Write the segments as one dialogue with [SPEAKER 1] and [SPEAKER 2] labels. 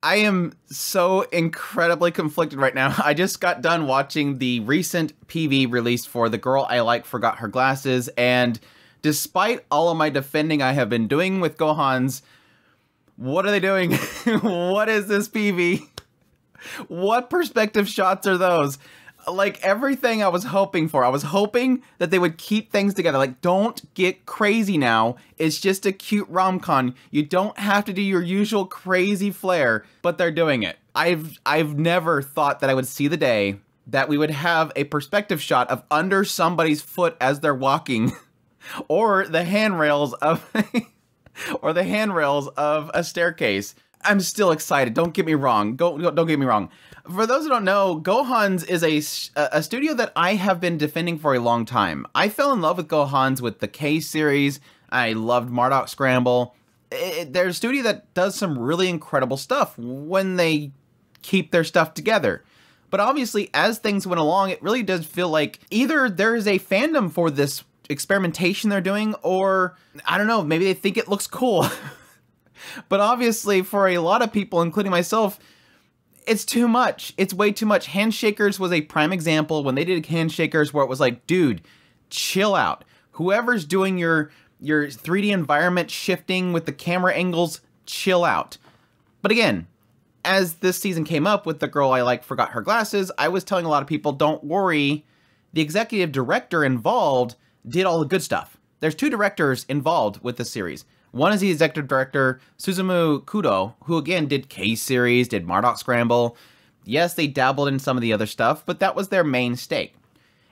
[SPEAKER 1] I am so incredibly conflicted right now. I just got done watching the recent PV released for The Girl I Like Forgot Her Glasses, and despite all of my defending I have been doing with Gohan's, what are they doing? What is this PV? What perspective shots are those? Like, everything I was hoping for. I was hoping that they would keep things together. Like, don't get crazy now. It's just a cute rom-com. You don't have to do your usual crazy flair, but they're doing it. I've never thought that I would see the day that we would have a perspective shot of under somebody's foot as they're walking, or the handrails of or the handrails of a staircase. I'm still excited. Don't get me wrong. Don't get me wrong. For those who don't know, Gohan's is a studio that I have been defending for a long time. I fell in love with Gohan's with the K series. I loved Mardock Scramble. They're a studio that does some really incredible stuff when they keep their stuff together. But obviously, as things went along, it really does feel like either there is a fandom for this experimentation they're doing, or, I don't know, maybe they think it looks cool. But obviously, for a lot of people, including myself, it's too much. It's way too much. Handshakers was a prime example when they did Handshakers where it was like, dude, chill out. Whoever's doing your 3D environment shifting with the camera angles, chill out. But again, as this season came up with The Girl I Like Forgot Her Glasses, I was telling a lot of people, don't worry. The executive director involved did all the good stuff. There's 2 directors involved with this series. One is the executive director, Suzumu Kudo, who again did K-Series, did Mardock Scramble. Yes, they dabbled in some of the other stuff, but that was their main stake.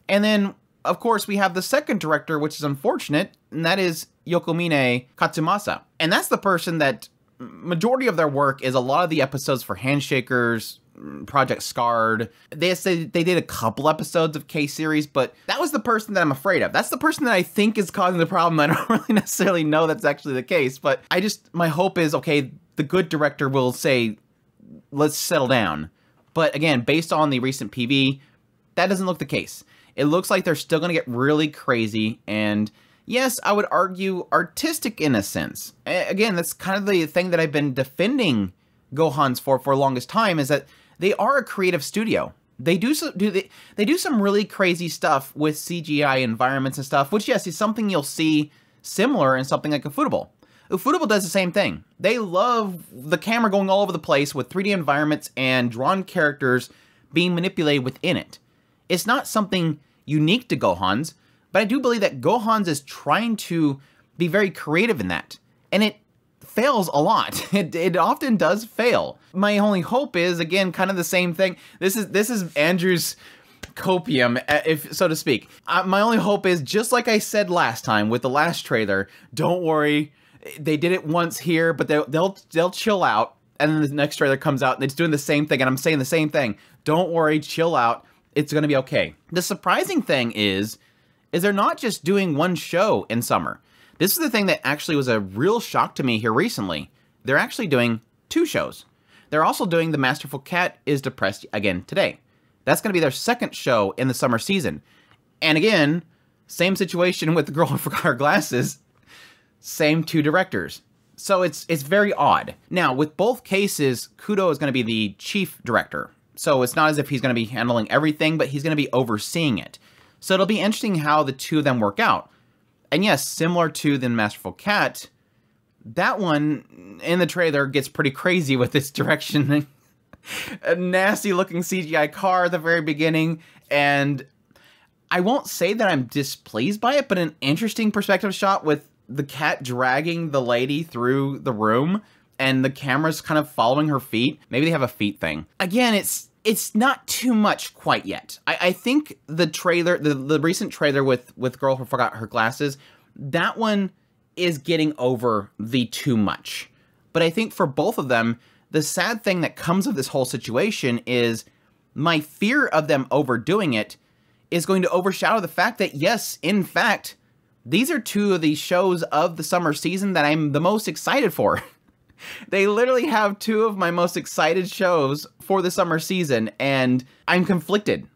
[SPEAKER 1] And then, of course, we have the second director, which is unfortunate, and that is Yokomine Katsumasa. And that's the person that majority of their work is a lot of the episodes for Handshakers, Project Scarred. They did a couple episodes of K-Series, but that was the person that I'm afraid of. That's the person that I think is causing the problem. I don't really necessarily know that's actually the case, but my hope is, okay, the good director will say, let's settle down. But again, based on the recent PV, that doesn't look the case. It looks like they're still going to get really crazy, and yes, I would argue artistic in a sense. Again, that's kind of the thing that I've been defending Gohan's for the longest time, is that they are a creative studio. They do some really crazy stuff with CGI environments and stuff, which, yes, is something you'll see similar in something like Ufotable. Ufotable does the same thing. They love the camera going all over the place with 3D environments and drawn characters being manipulated within it. It's not something unique to Gohan's, but I do believe that Gohan's is trying to be very creative in that. And it fails a lot. It often does fail. My only hope is, again, kind of the same thing. This is Andrew's copium, if so to speak. My only hope is, just like I said last time with the last trailer, don't worry, they did it once here, but they'll chill out, and then the next trailer comes out and it's doing the same thing, and I'm saying the same thing. Don't worry, chill out. It's gonna be okay. The surprising thing is they're not just doing one show in summer. This is the thing that actually was a real shock to me here recently. They're actually doing 2 shows. They're also doing The Masterful Cat is Depressed Again Today. That's going to be their second show in the summer season. And again, same situation with The Girl Who Forgot Her Glasses. Same 2 directors. So it's very odd. Now, with both cases, Kudo is going to be the chief director. So it's not as if he's going to be handling everything, but he's going to be overseeing it. So it'll be interesting how the 2 of them work out. And yes, similar to The Masterful Cat, that one in the trailer gets pretty crazy with its direction. A nasty looking CGI car at the very beginning, and I won't say that I'm displeased by it, but an interesting perspective shot with the cat dragging the lady through the room and the camera's kind of following her feet. Maybe they have a feet thing. Again, it's not too much quite yet. I think the trailer, the recent trailer with Girl Who Forgot Her Glasses, that one is getting over the too much. But I think for both of them, the sad thing that comes of this whole situation is my fear of them overdoing it is going to overshadow the fact that, yes, in fact, these are 2 of the shows of the summer season that I'm the most excited for. They literally have 2 of my most excited shows for the summer season, and I'm conflicted.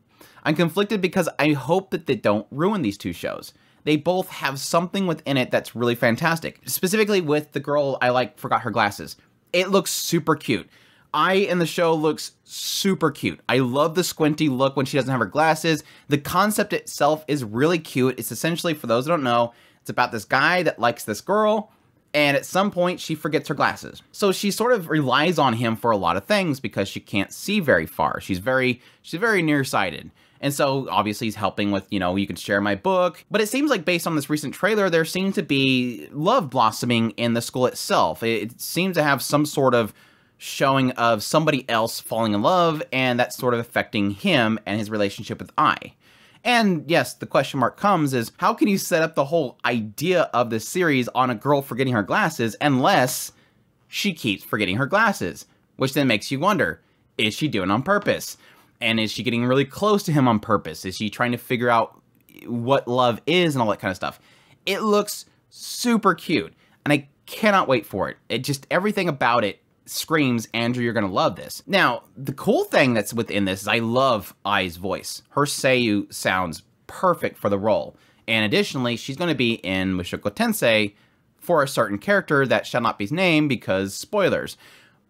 [SPEAKER 1] I'm conflicted because I hope that they don't ruin these 2 shows. They both have something within it that's really fantastic. Specifically with The Girl I Like Forgot Her Glasses. It looks super cute. Ai in the show looks super cute. I love the squinty look when she doesn't have her glasses. The concept itself is really cute. It's essentially, for those who don't know, it's about this guy that likes this girl, and at some point she forgets her glasses. So she sort of relies on him for a lot of things because she can't see very far. She's very nearsighted. And so obviously he's helping with, you know, you can share my book. But it seems like based on this recent trailer, there seems to be love blossoming in the school itself. It seems to have some sort of showing of somebody else falling in love, and that's sort of affecting him and his relationship with Ai. And yes, the question mark comes is, how can you set up the whole idea of this series on a girl forgetting her glasses unless she keeps forgetting her glasses? Which then makes you wonder, is she doing it on purpose? And is she getting really close to him on purpose? Is she trying to figure out what love is and all that kind of stuff? It looks super cute, and I cannot wait for it. Everything about it screams, Andrew, you're gonna love this. Now, the cool thing that's within this is I love Ai's voice. Her seiyuu sounds perfect for the role. And additionally, she's gonna be in Mushoku Tensei for a certain character that shall not be named because spoilers.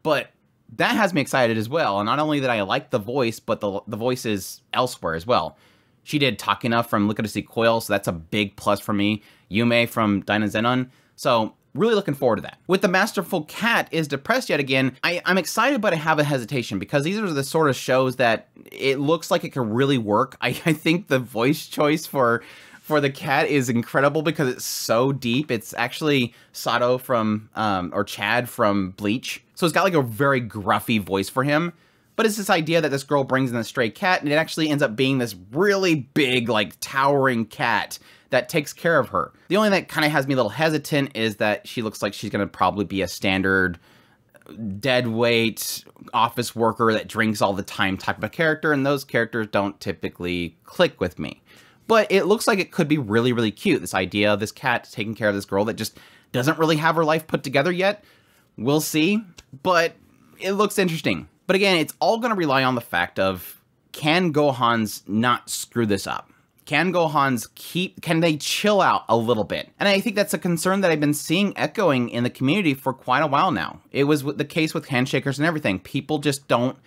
[SPEAKER 1] But that has me excited as well. And not only that I like the voice, but the voice is elsewhere as well. She did Takina from Look at See Coil, so that's a big plus for me. Yume from Dynazenon. So really looking forward to that. With The Masterful Cat is depressed yet again, I'm excited, but I have a hesitation because these are the sort of shows that it looks like it could really work. I think the voice choice for the cat is incredible because it's so deep. It's actually Sato from, or Chad from Bleach. So it's got like a very gruffy voice for him. But it's this idea that this girl brings in a stray cat, and it actually ends up being this really big, like, towering cat that takes care of her. The only thing that kind of has me a little hesitant is that she looks like she's going to probably be a standard dead weight office worker that drinks all the time type of a character, and those characters don't typically click with me. But it looks like it could be really, really cute. This idea of this cat taking care of this girl that just doesn't really have her life put together yet. We'll see, but it looks interesting. But again, it's all going to rely on the fact of, can Gohans not screw this up? Can Gohans can they chill out a little bit? And I think that's a concern that I've been seeing echoing in the community for quite a while now. It was the case with Handshakers and everything. People just don't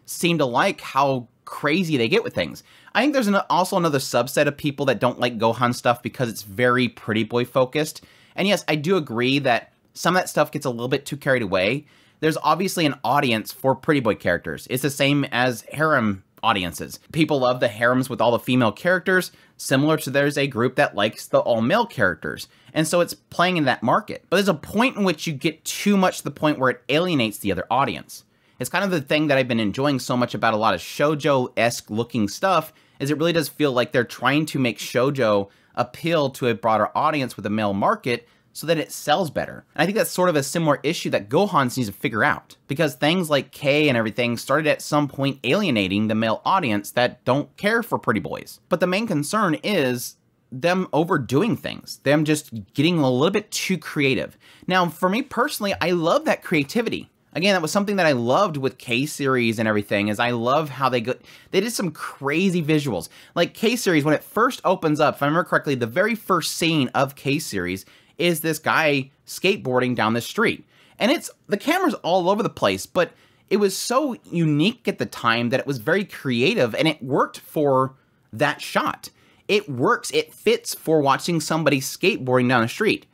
[SPEAKER 1] seem to like how crazy they get with things. I think there's also another subset of people that don't like Gohan stuff because it's very pretty boy focused. And yes, I do agree that some of that stuff gets a little bit too carried away. There's obviously an audience for pretty boy characters. It's the same as harem audiences. People love the harems with all the female characters, similar to there's a group that likes the all-male characters. And so it's playing in that market. But there's a point in which you get too much to the point where it alienates the other audience. It's kind of the thing that I've been enjoying so much about a lot of shoujo-esque looking stuff, is it really does feel like they're trying to make shoujo appeal to a broader audience with a male market so that it sells better. And I think that's sort of a similar issue that Gohan needs to figure out, because things like K and everything started at some point alienating the male audience that don't care for pretty boys. But the main concern is them overdoing things, them just getting a little bit too creative. Now, for me personally, I love that creativity. Again, that was something that I loved with K-Series and everything, is I love how they did some crazy visuals. Like K-Series, when it first opens up, if I remember correctly, the very first scene of K-Series is this guy skateboarding down the street. And the camera's all over the place, but it was so unique at the time that it was very creative, and it worked for that shot. It works, it fits for watching somebody skateboarding down the street.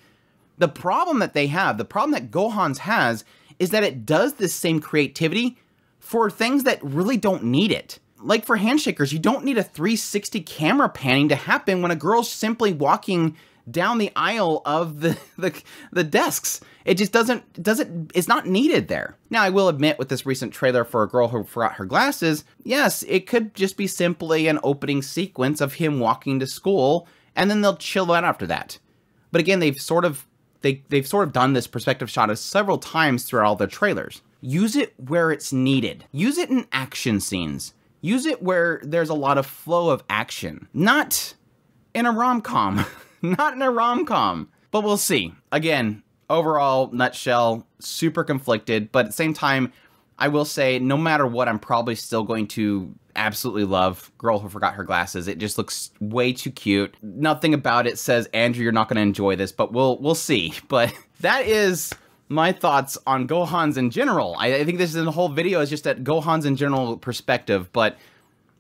[SPEAKER 1] The problem that they have, the problem that Gohan's has, is that it does this same creativity for things that really don't need it. Like for Handshakers, you don't need a 360 camera panning to happen when a girl's simply walking down the aisle of the desks. It just it's not needed there. Now, I will admit, with this recent trailer for A Girl Who Forgot Her Glasses, yes, it could just be simply an opening sequence of him walking to school, and then they'll chill out after that. But again, they've sort of done this perspective shot several times throughout all their trailers. Use it where it's needed. Use it in action scenes. Use it where there's a lot of flow of action. Not in a rom-com. Not in a rom-com. But we'll see. Again, overall, nutshell, super conflicted. But at the same time, I will say, no matter what, I'm probably still going to absolutely love Girl Who Forgot Her Glasses. It just looks way too cute. Nothing about it says, Andrew, you're not going to enjoy this, but we'll see. But that is my thoughts on Gohans in general. I think this is the whole video is just at Gohans in general perspective, but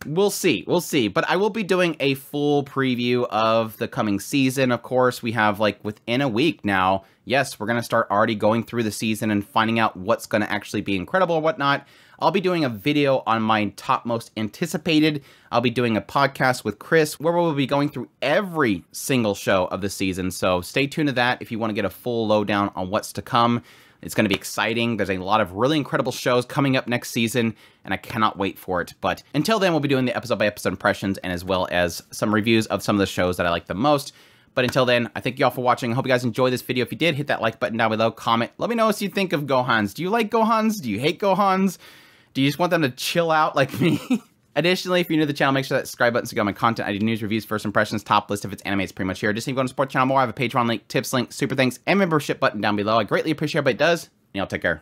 [SPEAKER 1] we'll see. We'll see. But I will be doing a full preview of the coming season. Of course, we have like within a week now. Yes, we're going to start already going through the season and finding out what's going to actually be incredible or whatnot. I'll be doing a video on my top most anticipated. I'll be doing a podcast with Chris where we'll be going through every single show of the season. So stay tuned to that if you want to get a full lowdown on what's to come. It's going to be exciting. There's a lot of really incredible shows coming up next season, and I cannot wait for it. But until then, we'll be doing the episode-by-episode impressions and as well as some reviews of some of the shows that I like the most. But until then, I thank you all for watching. I hope you guys enjoyed this video. If you did, hit that like button down below. Comment. Let me know what you think of Gohans. Do you like Gohans? Do you hate Gohans? Do you just want them to chill out like me? Additionally, if you're new to the channel, make sure that subscribe button to get all my content. I do news, reviews, first impressions, top list if it's anime, it's pretty much here. Just if you want to support the channel more, I have a Patreon link, tips link, super thanks, and membership button down below. I greatly appreciate everybody does, and y'all take care.